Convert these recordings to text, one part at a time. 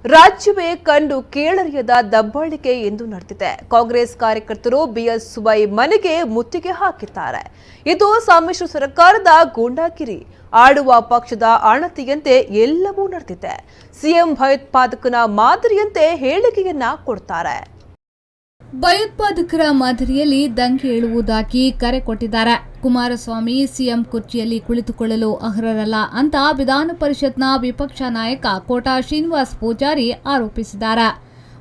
ರಾಜ್ಯವೇ ಕಂಡು ಕೇಳರಿಯದ ದಬ್ಬಾಳಿಕೆ ಎಂದು ನಡೆದಿದೆ. ಕಾಂಗ್ರೆಸ್ ಕಾರ್ಯಕರ್ತರು ಬಿಎಸ್ವೈ ಮನೆಗೆ ಮುತ್ತಿಗೆ ಹಾಕಿದ್ದಾರೆ. ಇದು ಸಮ್ಮಿಶ್ರ ಸರ್ಕಾರದ ಗೂಂಡಾಗಿರಿ. ಆಡುವ ಪಕ್ಷದ ಆಣತಿಯಂತೆ ಎಲ್ಲವೂ ನಡೆದಿದೆ. ಸಿಎಂ ಭಯೋತ್ಪಾದಕನ ಮಾದರಿಯಂತೆ ಹೇಳಿಕೆಯನ್ನ ಕೊಡ್ತಾರೆ. ಭಯೋತ್ಪಾದಕರ ಮಾದರಿಯಲ್ಲಿ ದಂಗೆ ಏಳುವುದಾಗಿ ಕರೆ ಕೊಟ್ಟಿದ್ದಾರೆ. ಕುಮಾರಸ್ವಾಮಿ ಸಿಎಂ ಕುರ್ಚಿಯಲ್ಲಿ ಕುಳಿತುಕೊಳ್ಳಲು ಅರ್ಹರಲ್ಲ ಅಂತ ವಿಧಾನ ಪರಿಷತ್ನ ವಿಪಕ್ಷ ನಾಯಕ ಕೋಟಾ ಶ್ರೀನಿವಾಸ್ ಪೂಜಾರಿ ಆರೋಪಿಸಿದ್ದಾರೆ.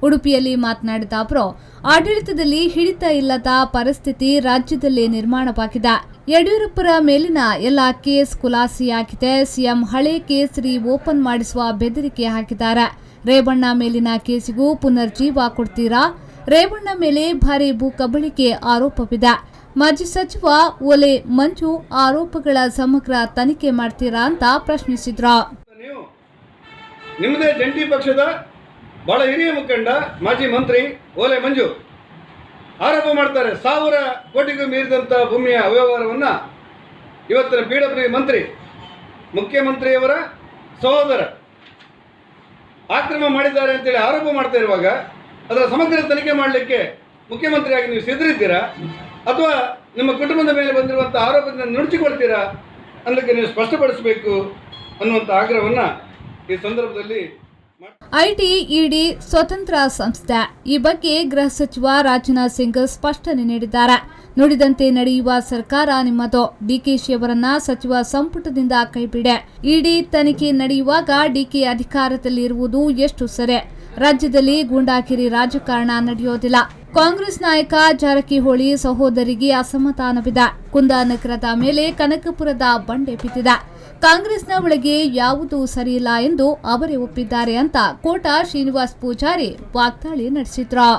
ಉಡುಪಿಯಲ್ಲಿ ಮಾತನಾಡಿದ ಅವರು, ಆಡಳಿತದಲ್ಲಿ ಹಿಡಿತ ಇಲ್ಲದ ಪರಿಸ್ಥಿತಿ ರಾಜ್ಯದಲ್ಲಿ ನಿರ್ಮಾಣವಾಗಿದೆ. ಯಡಿಯೂರಪ್ಪರ ಮೇಲಿನ ಎಲ್ಲ ಕೇಸ್ ಖುಲಾಸೆಯಾಗಿದೆ. ಸಿಎಂ ಹಳೆ ಕೇಸ್ ಓಪನ್ ಮಾಡಿಸುವ ಬೆದರಿಕೆ ಹಾಕಿದ್ದಾರೆ. ರೇವಣ್ಣ ಮೇಲಿನ ಕೇಸಿಗೂ ಪುನರ್ಜೀವ ಕೊಡ್ತೀರಾ? ರೇವಣ್ಣ ಮೇಲೆ ಭಾರಿ ಭೂ ಕಬಳಿಕೆ ಆರೋಪವಿದೆ. ಮಾಜಿ ಸಚಿವ ಓಲೆ ಮಂಜು ಆರೋಪಗಳ ಸಮಗ್ರ ತನಿಖೆ ಮಾಡ್ತೀರಾ ಅಂತ ಪ್ರಶ್ನಿಸಿದ್ರು. ನಿಮ್ಮದೇ ಜಂಟಿ ಪಕ್ಷದ ಬಹಳ ಹಿರಿಯ ಮುಖಂಡ ಮಾಜಿ ಮಂತ್ರಿ ಓಲೆ ಮಂಜು ಆರೋಪ ಮಾಡ್ತಾರೆ. 1000 ಕೋಟಿಗೂ ಮೀರಿದಂಥ ಭೂಮಿಯ ಅವ್ಯವಹಾರವನ್ನು ಇವತ್ತಿನ PWD ಮಂತ್ರಿ ಮುಖ್ಯಮಂತ್ರಿಯವರ ಸಹೋದರ ಆಕ್ರಮ ಮಾಡಿದ್ದಾರೆ ಅಂತೇಳಿ ಆರೋಪ ಮಾಡ್ತಾ ಇರುವಾಗ ಅದರ ಸಮಗ್ರ ತನಿಖೆ ಮಾಡಲಿಕ್ಕೆ ಮುಖ್ಯಮಂತ್ರಿಯಾಗಿ ನೀವು ಸಿದ್ಧರಿದ್ದೀರಾ ಅಥವಾ ನಿಮ್ಮ ಕುಟುಂಬದ ಮೇಲೆ ಬಂದಿರುವಂಥ ಆರೋಪದಿಂದ ನುಣುಚಿಕೊಳ್ತೀರಾ ಅನ್ನೋದಕ್ಕೆ ನೀವು ಸ್ಪಷ್ಟಪಡಿಸಬೇಕು ಅನ್ನುವಂಥ ಆಗ್ರಹವನ್ನು ಈ ಸಂದರ್ಭದಲ್ಲಿ ಐಟಿ ಇಡಿ ಸ್ವತಂತ್ರ ಸಂಸ್ಥೆ. ಈ ಬಗ್ಗೆ ಗೃಹ ಸಚಿವ ರಾಜನಾಥ್ ಸಿಂಗ್ ಸ್ಪಷ್ಟನೆ ನೀಡಿದ್ದಾರೆ. ನುಡಿದಂತೆ ನಡೆಯುವ ಸರ್ಕಾರ ನಿಮ್ಮದು. ಡಿಕೆಶಿ ಅವರನ್ನ ಸಚಿವ ಸಂಪುಟದಿಂದ ಕೈಬಿಡೆ. ಇಡಿ ತನಿಖೆ ನಡೆಯುವಾಗ ಡಿಕೆ ಅಧಿಕಾರದಲ್ಲಿರುವುದು ಎಷ್ಟು ಸರಿ? ರಾಜ್ಯದಲ್ಲಿ ಗೂಂಡಾಗಿರಿ ರಾಜಕಾರಣ ನಡೆಯೋದಿಲ್ಲ. ಕಾಂಗ್ರೆಸ್ ನಾಯಕ ಜಾರಕಿಹೊಳಿ ಸಹೋದರಿಗೆ ಅಸಮಾಧಾನವಿದೆ. ಕುಂದಾನಗರದ ಮೇಲೆ ಕನಕಪುರದ ಬಂಡೆ ಬಿದ್ದಿದೆ. ಕಾಂಗ್ರೆಸ್ನ ಒಳಗೆ ಯಾವುದೂ ಸರಿಯಿಲ್ಲ ಎಂದು ಅವರೇ ಒಪ್ಪಿದ್ದಾರೆ ಅಂತ ಕೋಟಾ ಶ್ರೀನಿವಾಸ್ ಪೂಜಾರಿ ವಾಗ್ದಾಳಿ ನಡೆಸಿದ್ರು.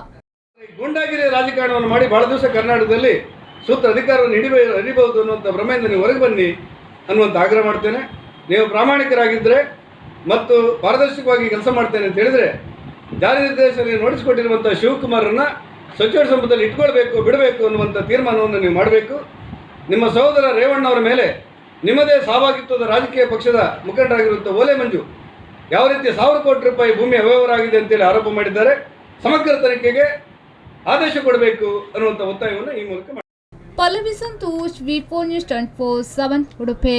ಗೂಂಡಾಗಿರಿ ರಾಜಕಾರಣವನ್ನು ಮಾಡಿ ಬಹಳ ದಿವಸ ಕರ್ನಾಟಕದಲ್ಲಿ ಸೂತ್ರ ಅಧಿಕಾರವನ್ನು ಹಿಡಿಬಹುದು ಅನ್ನುವಂಥ ಭ್ರಮೆಯಿಂದ ನೀವು ಹೊರಗೆ ಬನ್ನಿ ಅನ್ನುವಂಥ ಆಗ್ರಹ ಮಾಡ್ತೇನೆ. ನೀವು ಪ್ರಾಮಾಣಿಕರಾಗಿದ್ದರೆ ಮತ್ತು ಪಾರದರ್ಶಕವಾಗಿ ಕೆಲಸ ಮಾಡ್ತೇನೆ ಅಂತ ಹೇಳಿದರೆ ಜಾರಿ ನಿರ್ದೇಶನ ನೋಡಿಸಿಕೊಟ್ಟಿರುವಂಥ ಶಿವಕುಮಾರನ್ನು ಸಚಿವ ಸಂಪುಟದಲ್ಲಿ ಇಟ್ಕೊಳ್ಬೇಕು, ಬಿಡಬೇಕು ಅನ್ನುವಂಥ ತೀರ್ಮಾನವನ್ನು ನೀವು ಮಾಡಬೇಕು. ನಿಮ್ಮ ಸಹೋದರ ರೇವಣ್ಣ ಅವರ ಮೇಲೆ ನಿಮ್ಮದೇ ಸಹಭಾಗಿತ್ವದ ರಾಜಕೀಯ ಪಕ್ಷದ ಮುಖಂಡರಾಗಿರುವಂಥ ಓಲೆ ಮಂಜು ಯಾವ ರೀತಿ 1000 ಕೋಟಿ ರೂಪಾಯಿ ಭೂಮಿ ಅವ್ಯವಹಾರ ಆಗಿದೆ ಅಂತೇಳಿ ಆರೋಪ ಮಾಡಿದ್ದಾರೆ. ಸಮಗ್ರ ತನಿಖೆಗೆ ಆದೇಶ ಕೊಡಬೇಕು ಅನ್ನುವಂಥ ಒತ್ತಾಯವನ್ನು ಈ ಮೂಲಕ ಮಾಡಿ. Pallavi Santosh, V4 News 24/7 Udupi.